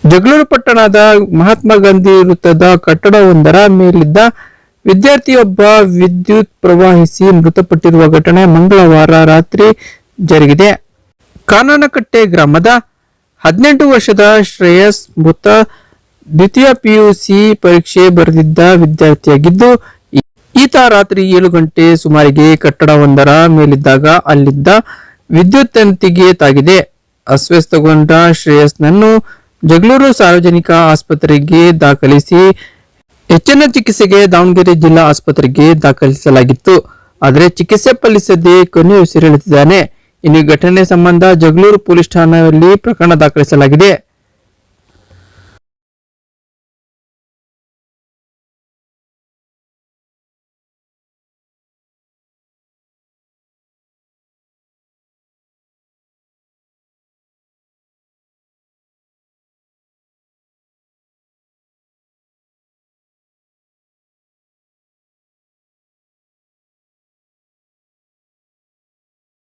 ಜಗಳೂರು ಪಟ್ಟಣದ ಮಹಾತ್ಮ ಗಾಂಧಿ ವೃತ್ತದ ಕಟ್ಟಡವೊಂದರ ಮೇಲಿದ್ದ ವಿದ್ಯಾರ್ಥಿಯೊಬ್ಬ ವಿದ್ಯುತ್ ಪ್ರವಹಿಸಿ ಮೃತಪಟ್ಟಿರುವ ಘಟನೆ ಮಂಗಳವಾರ ರಾತ್ರಿ ಜರುಗಿದೆ. ಕಾನನಕಟ್ಟೆ ಗ್ರಾಮದ 18 ವರ್ಷದ ಶ್ರೇಯಸ್ ಮೃತ ದ್ವಿತೀಯ ಪಿಯುಸಿ ಪರೀಕ್ಷೆ ಬರೆದಿದ್ದ ವಿದ್ಯಾರ್ಥಿಯಾಗಿದ್ದು, ಈತ ರಾತ್ರಿ 7 ಗಂಟೆ ಸುಮಾರಿಗೆ ಕಟ್ಟಡವೊಂದರ ಮೇಲಿದ್ದಾಗ ಅಲ್ಲಿದ್ದ ವಿದ್ಯುತ್ ತಂತಿಗೆ ತಾಗಿದೆ. ಅಸ್ವಸ್ಥಗೊಂಡ ಶ್ರೇಯಸ್ನನ್ನು ಜಗಳೂರು ಸಾರ್ವಜನಿಕ ಆಸ್ಪತ್ರೆಗೆ ದಾಖಲಿಸಿ ಹೆಚ್ಚಿನ ಚಿಕಿತ್ಸೆಗೆ ದಾವಣಗೆರೆ ಜಿಲ್ಲಾ ಆಸ್ಪತ್ರೆಗೆ ದಾಖಲಿಸಲಾಗಿತ್ತು. ಆದರೆ ಚಿಕಿತ್ಸೆ ಫಲಿಸದೆ ಕೊನೆಯುಸಿರೆಳೆದಿದ್ದಾನೆ. ಇನ್ನು ಘಟನೆ ಸಂಬಂಧ ಜಗಳೂರು ಪೊಲೀಸ್ ಠಾಣೆಯಲ್ಲಿ ಪ್ರಕರಣ ದಾಖಲಿಸಲಾಗಿದೆ.